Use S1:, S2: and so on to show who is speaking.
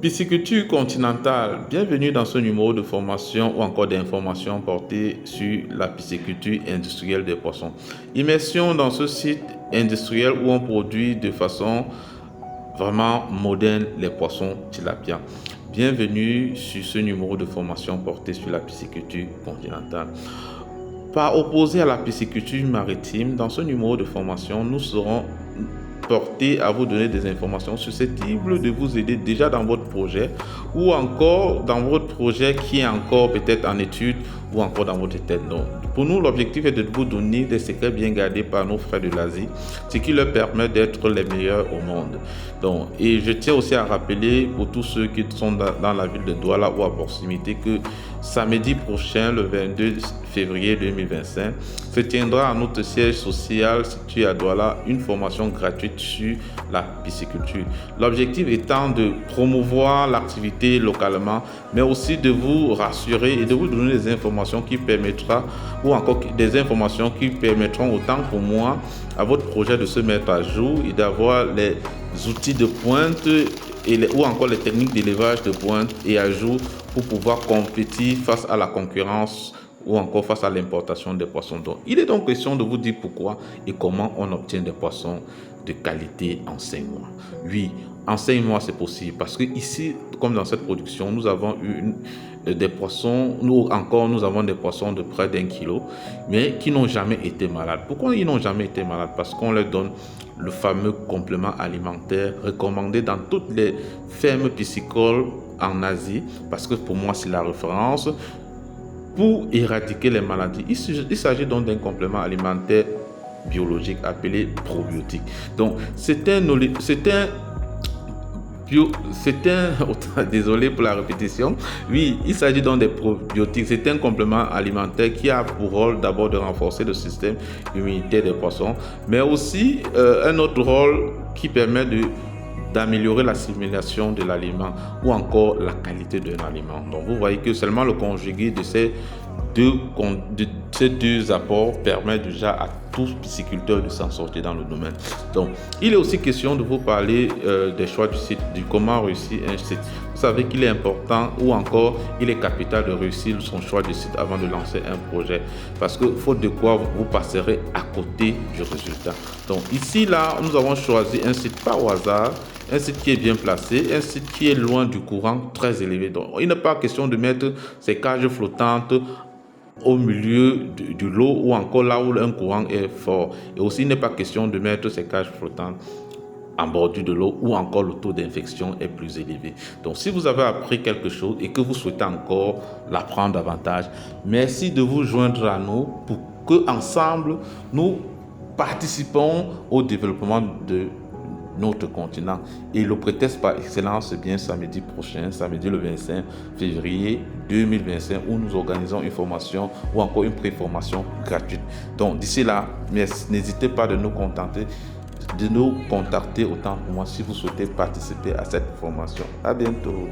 S1: Pisciculture continentale, bienvenue dans ce numéro de formation ou encore d'information porté sur la pisciculture industrielle des poissons. Immersion dans ce site industriel où on produit de façon vraiment moderne les poissons tilapia. Bienvenue sur ce numéro de formation porté sur la pisciculture continentale. Par opposé à la pisciculture maritime, dans ce numéro de formation, nous serons porté à vous donner des informations susceptibles de vous aider déjà dans votre projet ou encore dans votre projet qui est encore peut-être en étude ou encore dans votre tête. Donc, pour nous, l'objectif est de vous donner des secrets bien gardés par nos frères de l'Asie, ce qui leur permet d'être les meilleurs au monde. Donc, et je tiens aussi à rappeler pour tous ceux qui sont dans la ville de Douala ou à proximité que samedi prochain, le 22 février 2025, se tiendra à notre siège social situé à Douala une formation gratuite sur la pisciculture. L'objectif étant de promouvoir l'activité localement, mais aussi de vous rassurer et de vous donner des informations qui permettra ou encore des informations qui permettront autant pour moi à votre projet de se mettre à jour et d'avoir les outils de pointe ou encore les techniques d'élevage de pointe et à jour pour pouvoir compétir face à la concurrence ou encore face à l'importation des poissons d'eau. Il est donc question de vous dire pourquoi et comment on obtient des poissons de qualité en 5 mois. Oui, en 5 mois c'est possible parce que ici, comme dans cette production, nous avons eu des poissons, nous avons des poissons de près d'1 kilo, mais qui n'ont jamais été malades. Pourquoi ils n'ont jamais été malades? Parce qu'on leur donne le fameux complément alimentaire recommandé dans toutes les fermes piscicoles en Asie, parce que pour moi c'est la référence pour éradiquer les maladies. Il s'agit donc d'un complément alimentaire biologique appelé probiotique. Donc désolé pour la répétition. Oui, il s'agit donc des probiotiques. C'est un complément alimentaire qui a pour rôle d'abord de renforcer le système immunitaire des poissons, mais aussi un autre rôle qui permet d'améliorer l'assimilation de l'aliment ou encore la qualité d'un aliment. Donc vous voyez que seulement le conjugué de ces deux apports permet déjà à tous pisciculteurs de s'en sortir dans le domaine. Donc il est aussi question de vous parler des choix du site, du comment réussir un site. Vous savez qu'il est important ou encore il est capital de réussir son choix du site avant de lancer un projet, parce que faute de quoi vous passerez à côté du résultat. Donc ici là nous avons choisi un site pas au hasard, un site qui est bien placé, un site qui est loin du courant très élevé. Donc il n'est pas question de mettre ces cages flottantes au milieu de l'eau ou encore là où un courant est fort. Et aussi il n'est pas question de mettre ces cages flottantes en bordure de l'eau où encore le taux d'infection est plus élevé. Donc si vous avez appris quelque chose et que vous souhaitez encore l'apprendre davantage, merci de vous joindre à nous pour que ensemble nous participons au développement de notre continent. Et le prétexte par excellence, c'est bien samedi prochain, samedi le 25 février 2025, où nous organisons une formation ou encore une pré-formation gratuite. Donc d'ici là, n'hésitez pas de nous contacter autant pour moi si vous souhaitez participer à cette formation. À bientôt.